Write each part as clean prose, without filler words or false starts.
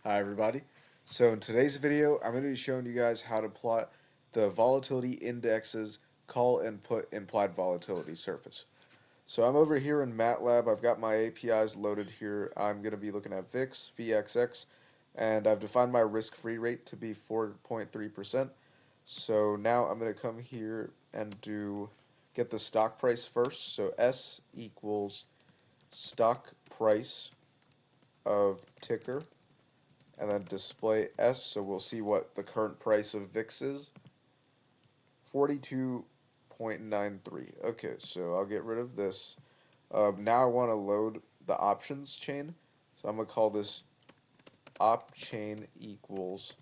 Hi everybody. So in today's video, I'm going to be showing you guys how to plot the volatility indexes call and put implied volatility surface. So I'm over here in MATLAB. I've got my APIs loaded here. I'm going to be looking at VIX, VXX, and I've defined my risk-free rate to be 4.3%. So now I'm going to come here and get the stock price first. So S equals stock price of ticker, and then display S, so we'll see what the current price of VIX is. 42.93. Okay, so I'll get rid of this. Now I want to load the options chain. So I'm going to call this op chain equals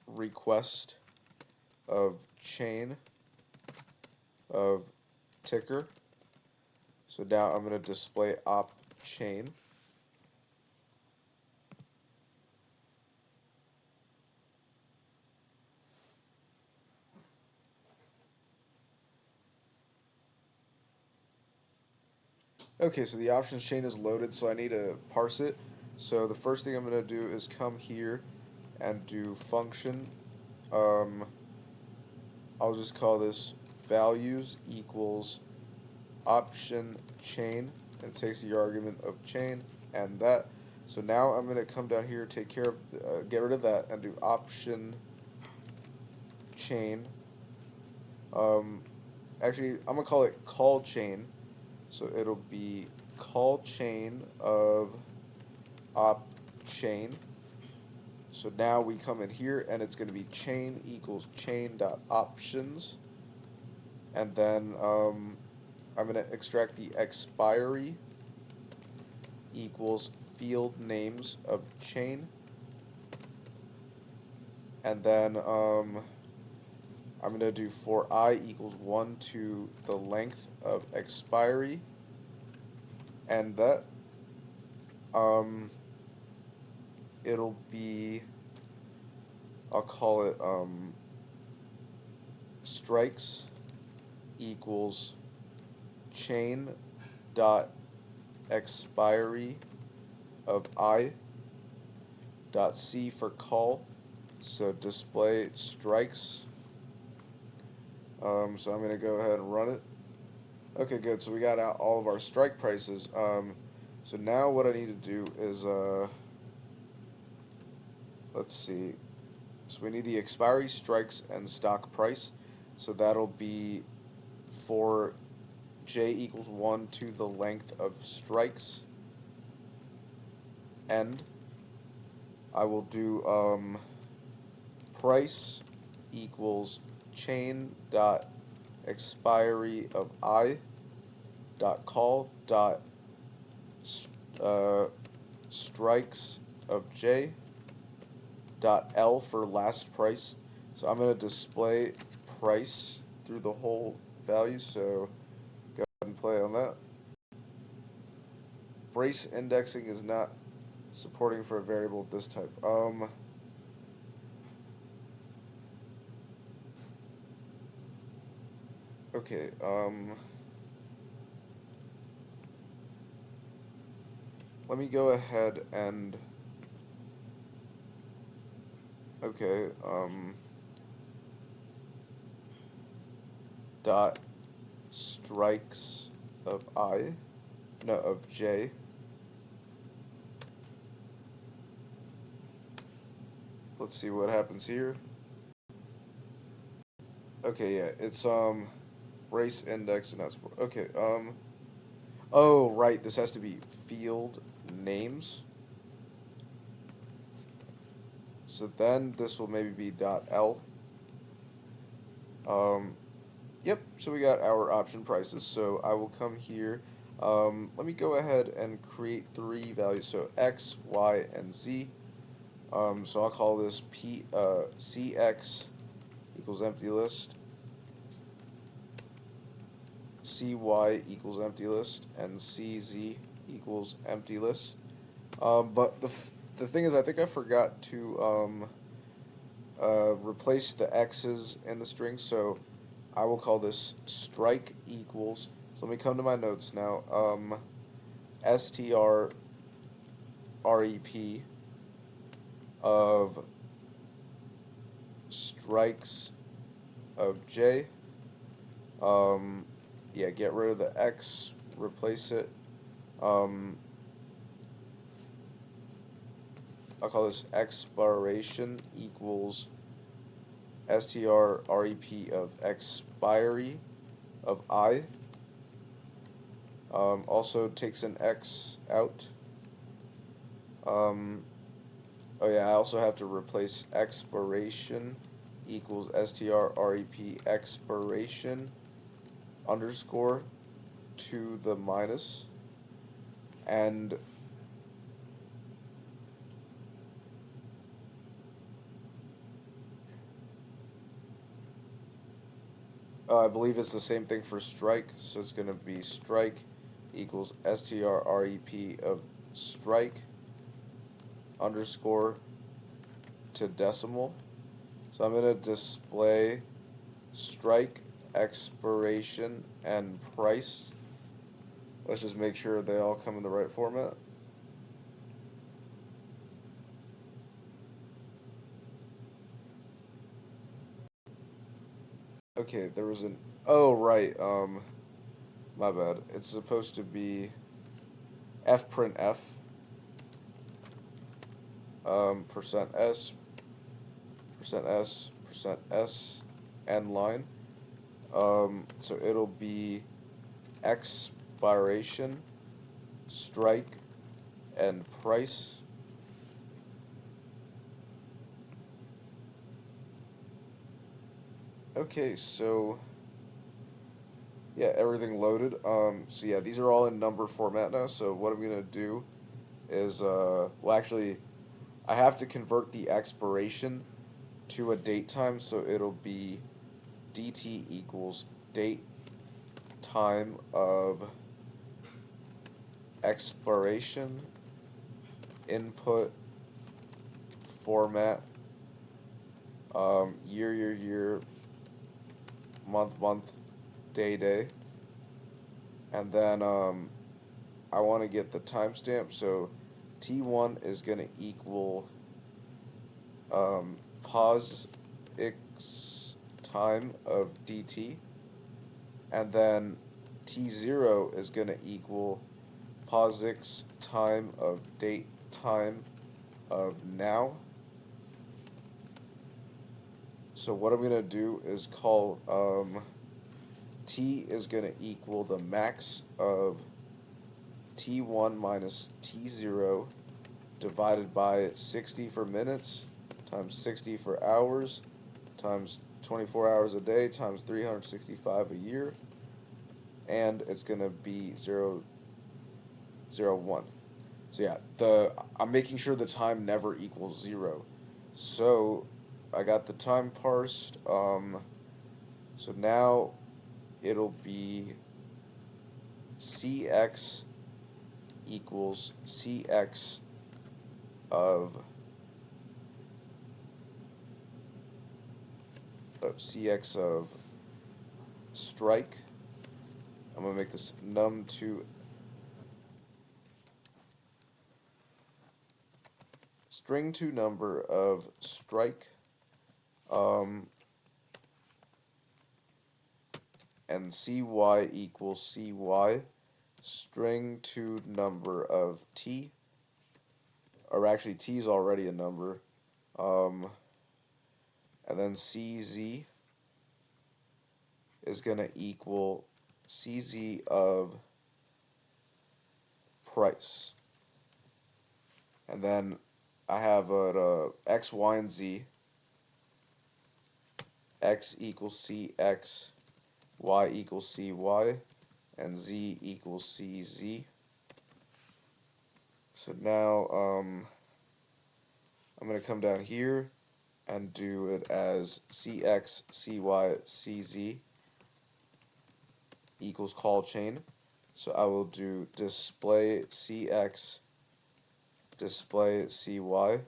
request of chain of ticker. So now I'm going to display op chain. Okay, so the options chain is loaded, so I need to parse it. So the first thing I'm going to do is come here and do function. I'll just call this values equals option chain, and it takes the argument of chain and that. So now I'm going to come down here, take care of, get rid of that, and do option chain. Actually, I'm going to call it call chain. So it'll be call chain of op chain. So now we come in here and it's going to be chain equals chain dot options. And then I'm going to extract the expiry equals field names of chain. And then I'm going to do for I equals 1 to the length of expiry, and that it'll be, I'll call it strikes equals chain dot expiry of I dot C for call. So display strikes. So I'm going to go ahead and run it. Okay, good. So we got out all of our strike prices. So now what I need to do is, let's see. So we need the expiry, strikes, and stock price. So that'll be for J equals 1 to the length of strikes. And I will do price equals chain dot expiry of I dot call dot strikes of J dot L for last price. So I'm going to display price through the whole value, so go ahead and play on that. Brace indexing is not supporting for a variable of this type. Okay, let me go ahead and, okay, dot strikes of I, no, of J. Let's see what happens here. Okay, yeah, it's, brace index and not support. Okay, oh, right, this has to be field names. So then this will maybe be dot L. Yep, so we got our option prices. So I will come here. Let me go ahead and create 3 values. So X, Y, and Z. So I'll call this CX equals empty list, CY equals empty list, and CZ equals empty list. But the thing is, I think I forgot to replace the X's in the string, so I will call this strike equals. So let me come to my notes now. STR REP of strikes of J. Yeah, get rid of the X, replace it. I'll call this expiration equals STR REP of expiry of I. Also takes an X out. Oh yeah, I also have to replace expiration equals STR REP expiration underscore to the minus, and I believe it's the same thing for strike, so it's going to be strike equals STR REP of strike underscore to decimal. So I'm going to display strike, expiration, and price. Let's just make sure they all come in the right format. Okay, there was an... Oh, right, my bad. It's supposed to be fprintf, percent %s, percent %s, end line. So it'll be expiration, strike, and price. Okay, so yeah, everything loaded. So yeah, these are all in number format now. So what I'm gonna do is, well, actually, I have to convert the expiration to a date time. So it'll be dt equals date time of expiration input format year, month, day, and then I want to get the timestamp. So T1 is going to equal pos x time of dt, and then T0 is going to equal pos x time of date time of now. So what I'm going to do is call T is going to equal the max of T1 minus T0 divided by 60 for minutes times 60 for hours times 24 hours a day times 365 a year, and it's going to be 0, 0, 1. So yeah, I'm making sure the time never equals 0. So I got the time parsed. So now it'll be CX equals CX of strike. I'm gonna make this num2 string to number of strike, and cy equals cy string to number of t, or actually t is already a number, and then cz is going to equal cz of price. And then I have x, y, and z. X equals cx, y equals cy, and z equals cz. So now I'm going to come down here and do it as cx, cy, cz equals call chain. So I will do display cx, display cy,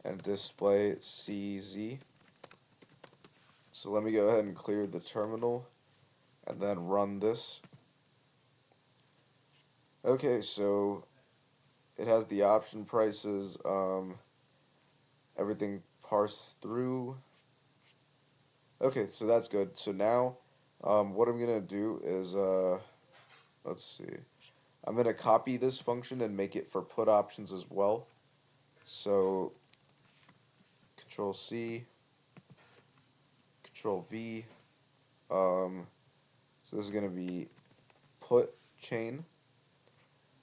and display cz. So let me go ahead and clear the terminal and then run this. Okay, so it has the option prices, everything parsed through. Okay, so that's good. So now, what I'm gonna do is, let's see. I'm gonna copy this function and make it for put options as well. So, Control C, Control V. So this is gonna be put chain,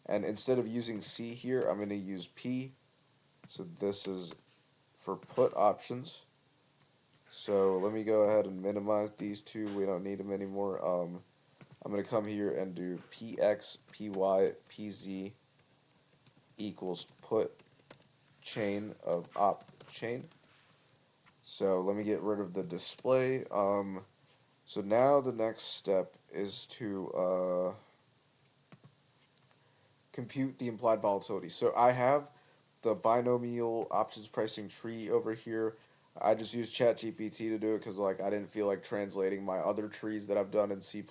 and instead of using C here, I'm gonna use P. So this is for put options. So let me go ahead and minimize these two. We don't need them anymore. I'm going to come here and do PX, PY, PZ equals put chain of op chain. So let me get rid of the display. So now the next step is to compute the implied volatility. So I have the binomial options pricing tree over here. I just used ChatGPT to do it because like I didn't feel like translating my other trees that I've done in C++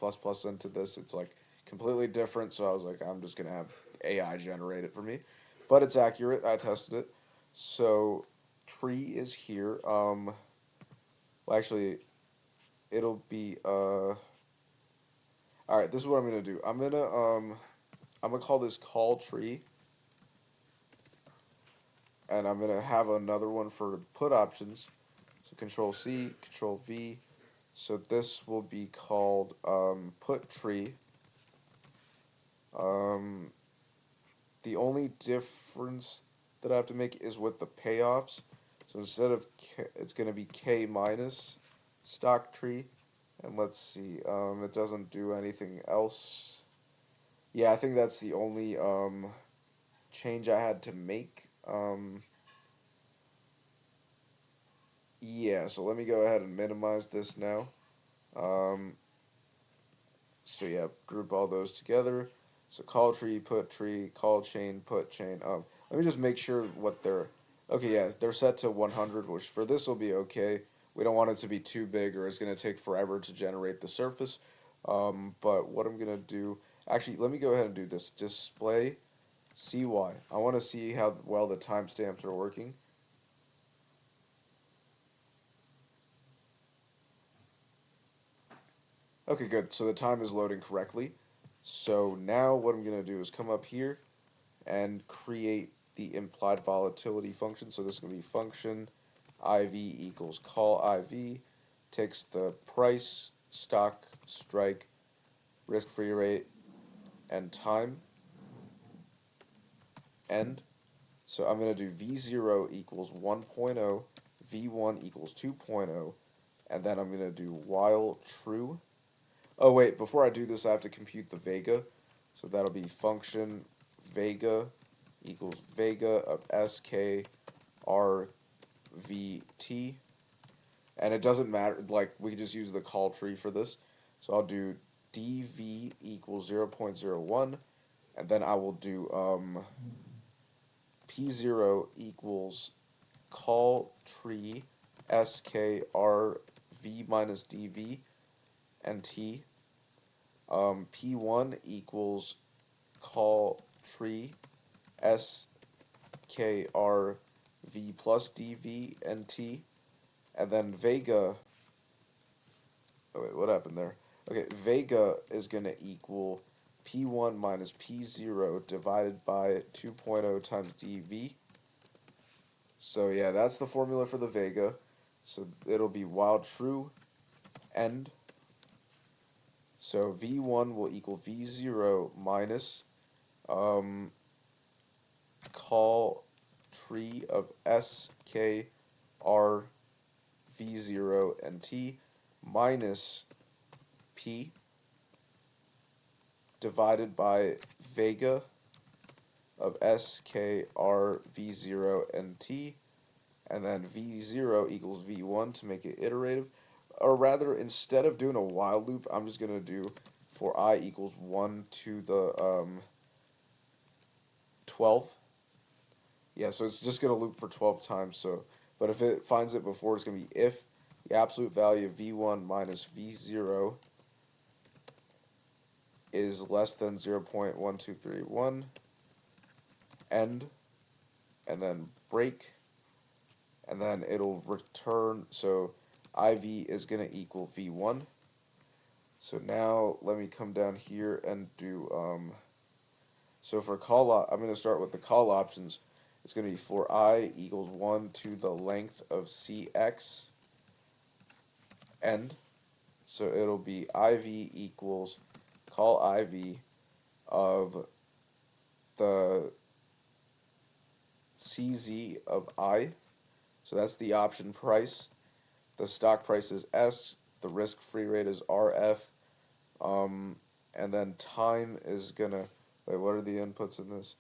into this. It's like completely different, so I was like, I'm just gonna have AI generate it for me. But it's accurate. I tested it. So tree is here. Well, actually, it'll be All right, this is what I'm gonna do. I'm gonna call this call tree, and I'm gonna have another one for put options. So Control C, Control V. So this will be called put tree. Um, the only difference that I have to make is with the payoffs. So instead of K, it's going to be K minus stock tree. And let's see, it doesn't do anything else. Yeah, I think that's the only change I had to make. Yeah, so let me go ahead and minimize this now. Um, so yeah, group all those together. So call tree, call chain, put chain. Let me just make sure what they're. Okay, yeah, they're set to 100, which for this will be okay. We don't want it to be too big or it's going to take forever to generate the surface. But what I'm going to do, actually, let me go ahead and do this. Display CY. I want to see how well the timestamps are working. Okay, good. So the time is loading correctly. So now what I'm going to do is come up here and create the implied volatility function. So this is going to be function IV equals call IV, takes the price, stock, strike, risk-free rate, and time, end. So I'm going to do V0 equals 1.0, V1 equals 2.0, and then I'm going to do while true. Oh wait, before I do this I have to compute the vega. So that'll be function vega equals vega of SK RVT. And it doesn't matter, like we can just use the call tree for this. So I'll do dv equals 0.01, and then I will do p0 equals call tree skrv minus dv and t. P1 equals call tree skrv plus dv and t. And then Vega, oh wait, what happened there? Okay, Vega is going to equal P1 minus P0 divided by 2.0 times dV. So yeah, that's the formula for the Vega. So it'll be while true, end. So V1 will equal V0 minus call tree of SKR V0 and T minus P divided by Vega of SKR V0 and T, and then V0 equals V1 to make it iterative. Or rather, instead of doing a while loop, I'm just going to do for I equals 1 to the 12. Yeah, so it's just going to loop for 12 times. So, but if it finds it before, it's going to be if the absolute value of V1 minus V0 is less than 0.1231, end, and then break, and then it'll return, so IV is going to equal V1. So now let me come down here and do, so for I'm going to start with the call options. It's going to be for I equals 1 to the length of CX, end. So it'll be IV equals call IV of the CZ of I. So that's the option price. The stock price is S. The risk-free rate is RF. And then time is gonna, wait, what are the inputs in this?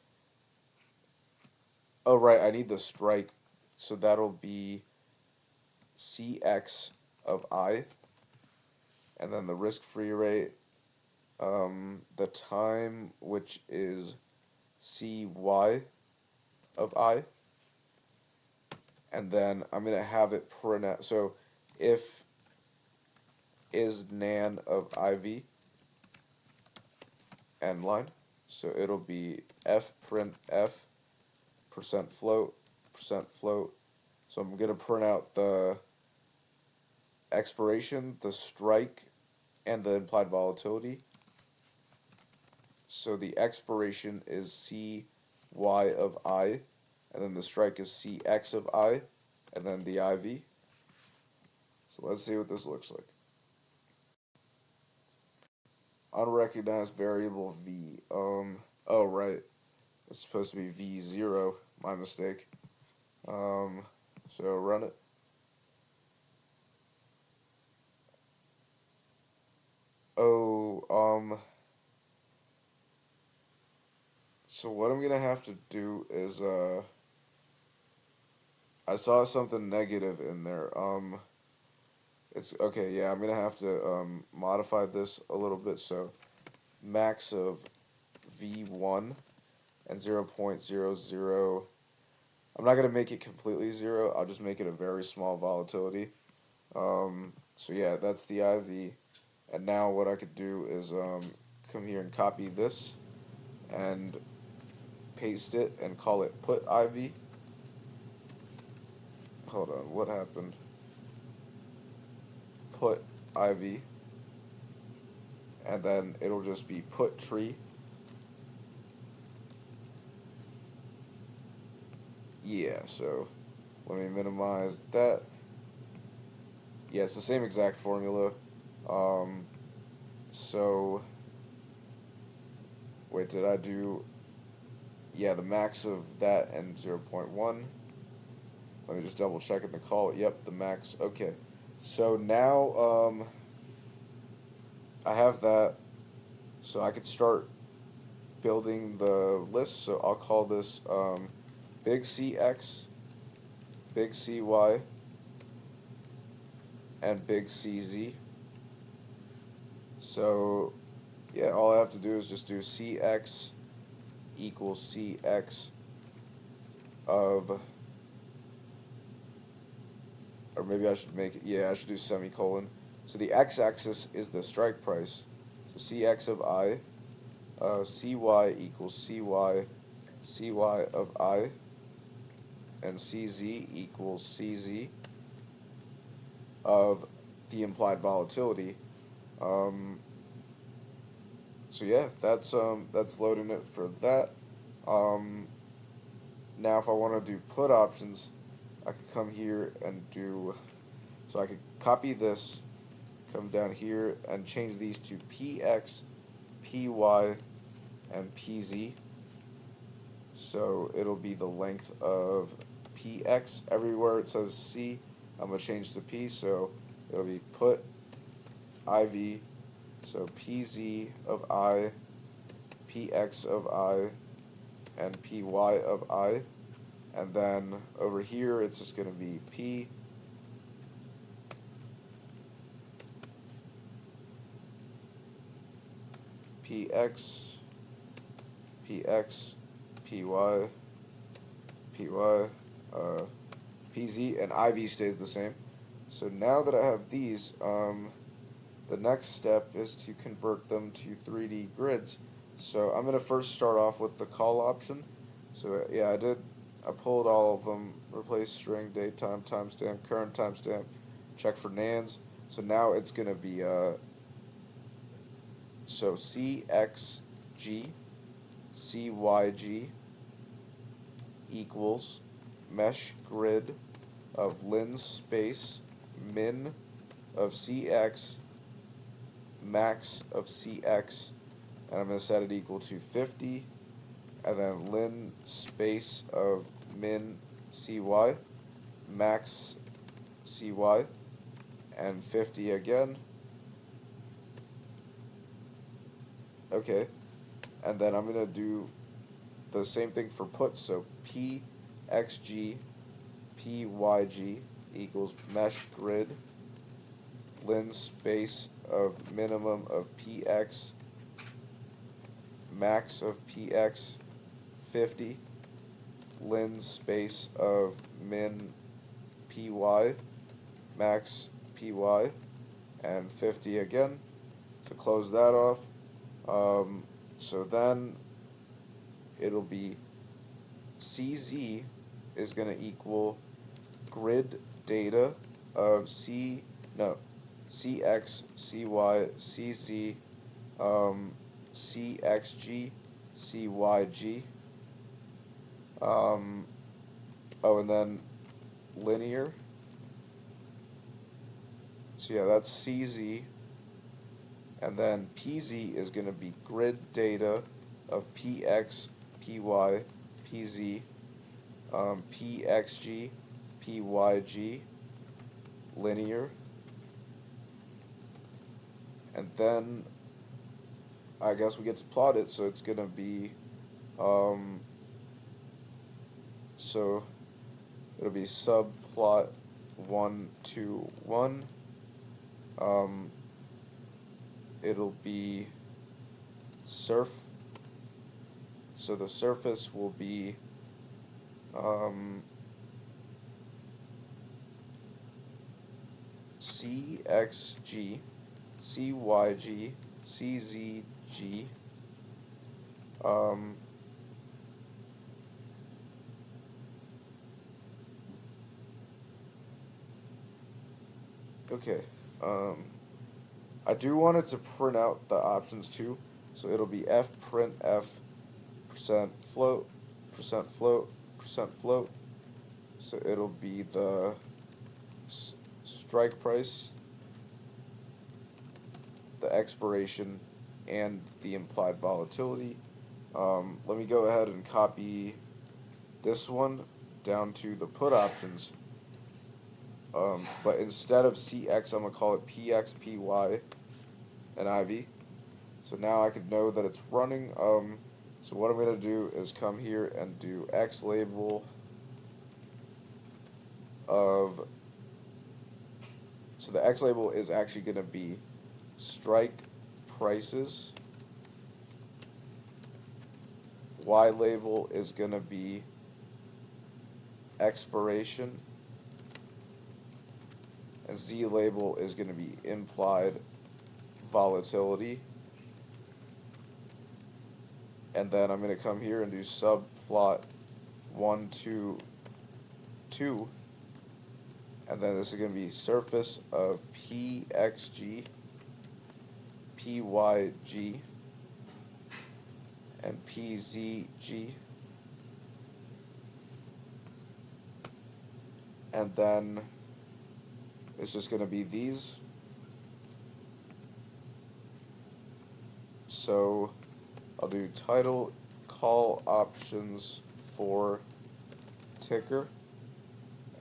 Oh, right, I need the strike. So that'll be CX of I. And then the risk-free rate, the time, which is CY of I. And then I'm going to have it print out. So if is nan of IV, end line. So it'll be F print F, percent float, percent float. So I'm going to print out the expiration, the strike, and the implied volatility. So the expiration is CY of I, and then the strike is CX of I, and then the IV. So let's see what this looks like. Unrecognized variable V. Oh right, it's supposed to be V0. My mistake. So run it. So what I'm gonna have to do is I saw something negative in there. It's okay. Yeah, I'm gonna have to modify this a little bit. So max of V1 and 0.00. I'm not gonna make it completely 0. I'll just make it a very small volatility. So yeah, that's the IV. And now what I could do is come here and copy this and paste it and call it put IV. Hold on, what happened? Put IV. And then it'll just be put tree. Yeah, so let me minimize that. Yeah, it's the same exact formula. So wait, did I do, yeah, the max of that and 0.1. Let me just double check in the call. Yep, the max. Okay. So now I have that. So I could start building the list. So I'll call this big CX, big CY, and big CZ. So yeah, all I have to do is just do CX equals CX of, or maybe I should make it, yeah, I should do semicolon. So the x-axis is the strike price. So CX of I, CY equals CY of I, and CZ equals CZ of the implied volatility. So yeah, that's loading it for that. Now if I want to do put options, I could come here and do, so I could copy this, come down here and change these to PX, PY, and PZ. So it'll be the length of PX. Everywhere it says C, I'm going to change to P, so it'll be put IV, so PZ of I, PX of I, and PY of I. And then over here it's just going to be P, PX, PX, PY, PY, PZ, and IV stays the same. So now that I have these, the next step is to convert them to 3D grids. So I'm going to first start off with the call option. So yeah, I pulled all of them, replace string, date, time, timestamp, current timestamp, check for nans. So now it's going to be, so CXG, CYG equals mesh grid of lin space min of CX max of CX, and I'm going to set it equal to 50, and then lin space of min CY max CY, and 50 again. Okay, and then I'm going to do the same thing for puts, so PXG PYG equals mesh grid lin space of minimum of PX max of PX 50 lin space of min PY max PY and 50 again to close that off. So then it'll be CZ is going to equal grid data of CX, CY, CZ, CXG, CYG. And then linear. So yeah, that's CZ. And then PZ is going to be grid data of PX, PY, PZ, PXG, PYG, linear. And then I guess we get to plot it, so it's going to be, so it'll be subplot 1, 2, 1. It'll be so the surface will be CXG, CYG, CZG, okay, I do want it to print out the options too, so it'll be F print F %float, %float, %float, so it'll be the strike price, the expiration, and the implied volatility. Let me go ahead and copy this one down to the put options. But instead of CX, I'm going to call it PX, PY, and IV. So now I could know that it's running. So what I'm going to do is come here and do X label of, so the X label is actually going to be strike prices. Y label is going to be expiration. And Z label is going to be implied volatility. And then I'm going to come here and do subplot 1, 2, 2. And then this is going to be surface of PXG, PYG, and PZG. And then it's just going to be these. So I'll do title call options for ticker,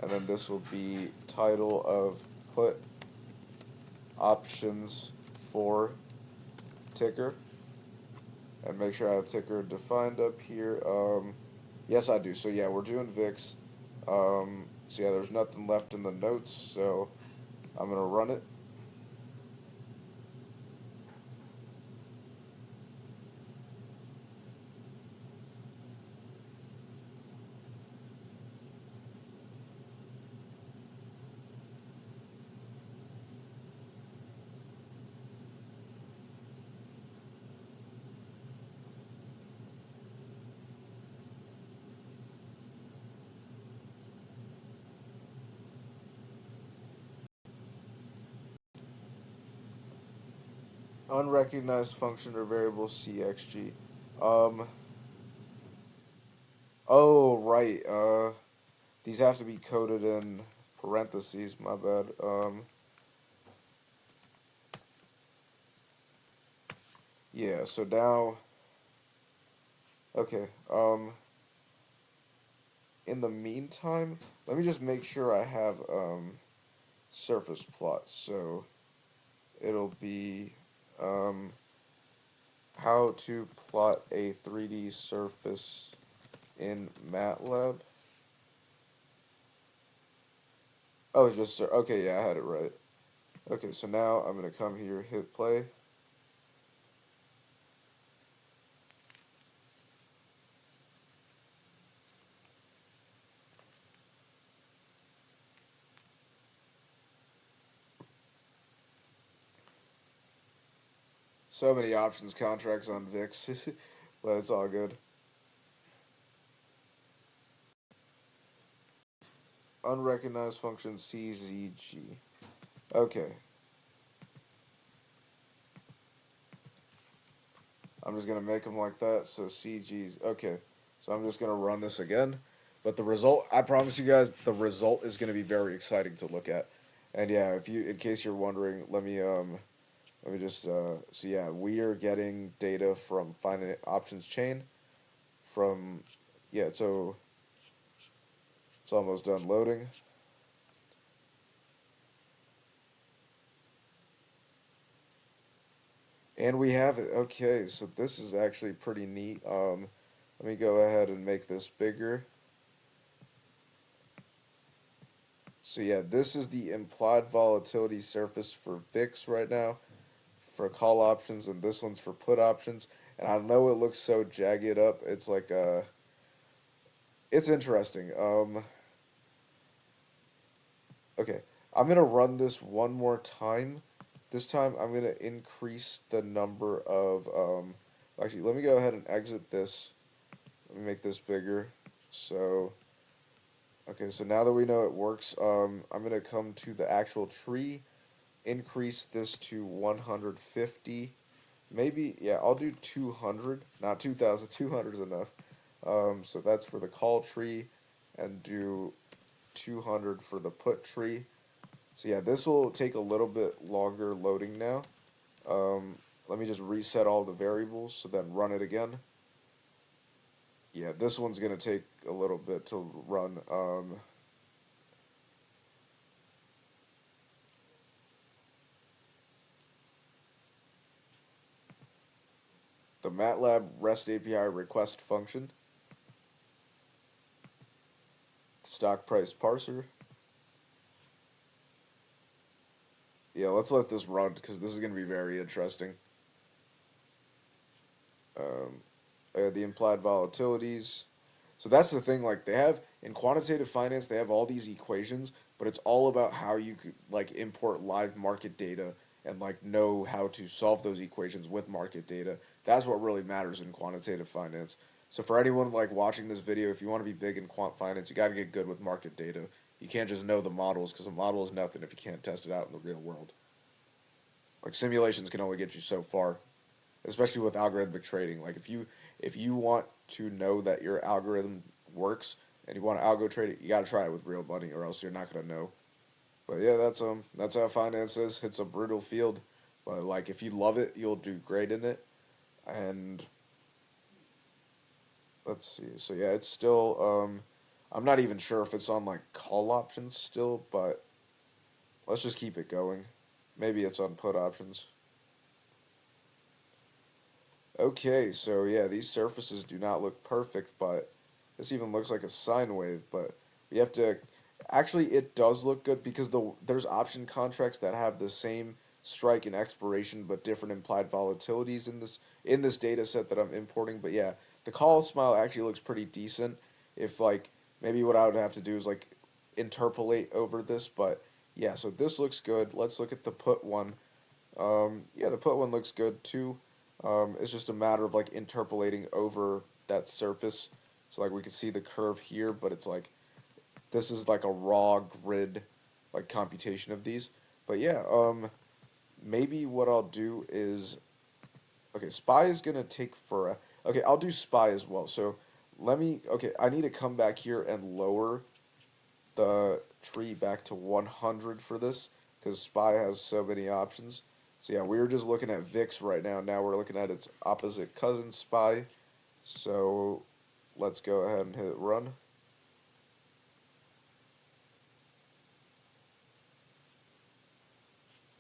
and then this will be title of put options for ticker, and make sure I have ticker defined up here. Yes, I do. So yeah, we're doing VIX. So yeah, there's nothing left in the notes, so I'm going to run it. Unrecognized function or variable CXG. Um, oh, right. These have to be coded in parentheses, my bad. Yeah, so now, okay, in the meantime, let me just make sure I have, surface plots. So it'll be, um, how to plot a 3D surface in MATLAB. Oh, it's just, okay, yeah, I had it right. Okay, so now I'm going to come here, hit play. So many options contracts on VIX, but it's all good. Unrecognized function CZG. Okay, I'm just gonna make them like that. So CG's okay. So I'm just gonna run this again, but the result, I promise you guys, the result is gonna be very exciting to look at. And yeah, if you, in case you're wondering, let me just so yeah, we are getting data from finite options chain from yeah. So it's almost done loading. And we have it. Okay, so this is actually pretty neat. Let me go ahead and make this bigger. So yeah, this is the implied volatility surface for VIX right now for call options, and this one's for put options. And I know it looks so jagged up. It's like it's interesting. Okay, I'm gonna run this one more time. This time I'm gonna increase the number of Actually, let me go ahead and exit this. Let me make this bigger. So okay, so now that we know it works, I'm gonna come to the actual tree, increase this to 150. Maybe, yeah, I'll do 200, not 2,000. 200 is enough. So that's for the call tree, and do 200 for the put tree. So yeah, this will take a little bit longer loading now. Let me just reset all the variables, so then run it again. Yeah, this one's gonna take a little bit to run. The MATLAB REST API request function, stock price parser. Yeah, let's let this run because this is going to be very interesting. Um, the implied volatilities. So that's the thing. Like they have in quantitative finance, they have all these equations, but it's all about how you could like import live market data and like know how to solve those equations with market data. That's what really matters in quantitative finance. So for anyone like watching this video, if you want to be big in quant finance, you got to get good with market data. You can't just know the models because a model is nothing if you can't test it out in the real world. Like simulations can only get you so far, especially with algorithmic trading. Like if you want to know that your algorithm works and you want to algo trade it, you got to try it with real money, or else you're not gonna know. But yeah, that's how finance is. It's a brutal field, but like if you love it, you'll do great in it. And let's see. So yeah, it's still I'm not even sure if it's on like call options still, but let's just keep it going. Maybe it's on put options. Okay, so yeah, these surfaces do not look perfect, but this even looks like a sine wave, but we have to actually it does look good because there's option contracts that have the same strike and expiration but different implied volatilities in this data set that I'm importing. But yeah, the call smile actually looks pretty decent. If like maybe what I would have to do is like interpolate over this, but yeah, so this looks good. Let's look at the put one. Yeah, the put one looks good too. It's just a matter of like interpolating over that surface. So like we can see the curve here, but it's like this is like a raw grid like computation of these. But yeah, maybe what I'll do is, okay, SPY is gonna take for okay, I'll do SPY as well. So okay, I need to come back here and lower the tree back to 100 for this because SPY has so many options. So yeah, we were just looking at VIX right now. Now we're looking at its opposite cousin, SPY. So let's go ahead and hit run.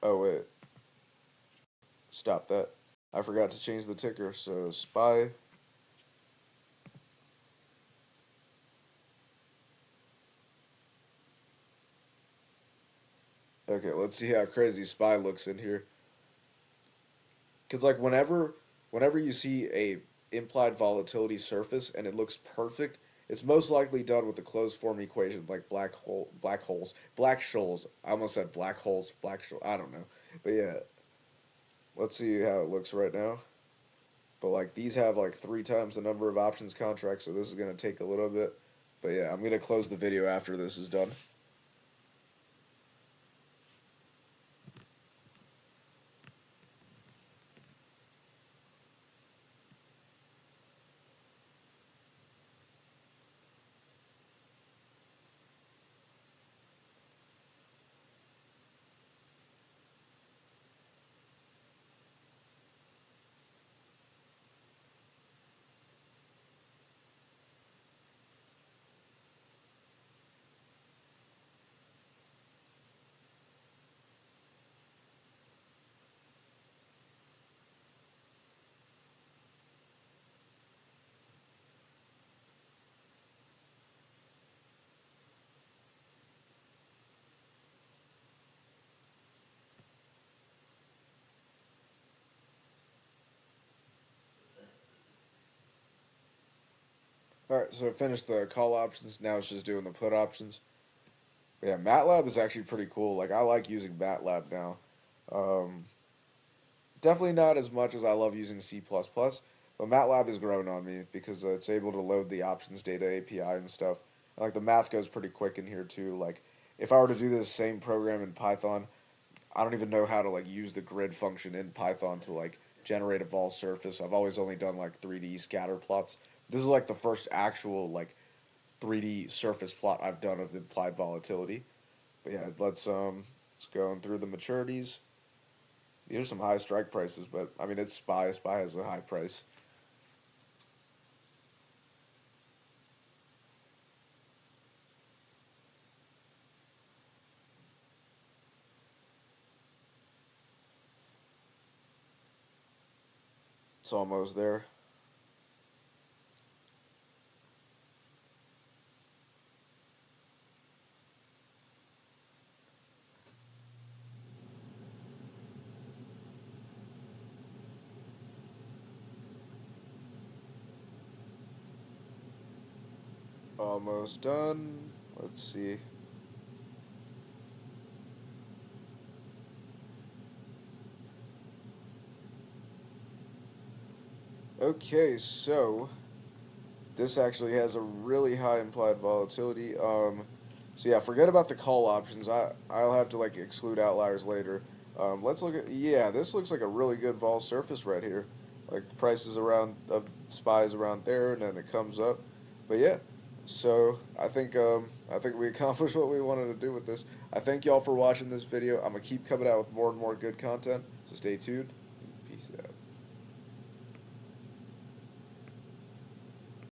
Oh wait, stop that. I forgot to change the ticker. So SPY. Okay, let's see how crazy SPY looks in here. Because like whenever you see a implied volatility surface and it looks perfect, it's most likely done with the closed form equation like black holes, black shoals. I almost said black holes, black shoal. I don't know, but yeah, let's see how it looks right now. But like these have like 3 times the number of options contracts, so this is gonna take a little bit. But yeah, I'm gonna close the video after this is done. All right, so I finished the call options. Now it's just doing the put options. But yeah, MATLAB is actually pretty cool. Like I like using MATLAB now. Um, Definitely not as much as I love using C++, but MATLAB has grown on me because it's able to load the options data API and stuff. And, like the math goes pretty quick in here too. Like if I were to do this same program in Python, I don't even know how to like use the grid function in Python to like generate a vol surface. I've always only done like 3D scatter plots. This is like the first actual like 3D surface plot I've done of implied volatility. But yeah, let's go through the maturities. These are some high strike prices, but I mean it's SPY. SPY has a high price. It's almost there. Almost done. Let's see. Okay, so this actually has a really high implied volatility. So yeah, forget about the call options. I'll have to like exclude outliers later. Let's look at, yeah, this looks like a really good vol surface right here. Like the price is around of SPY's around there, and then it comes up. But yeah, so I think we accomplished what we wanted to do with this. I thank y'all for watching this video. I'm gonna keep coming out with more and more good content. So stay tuned. Peace out.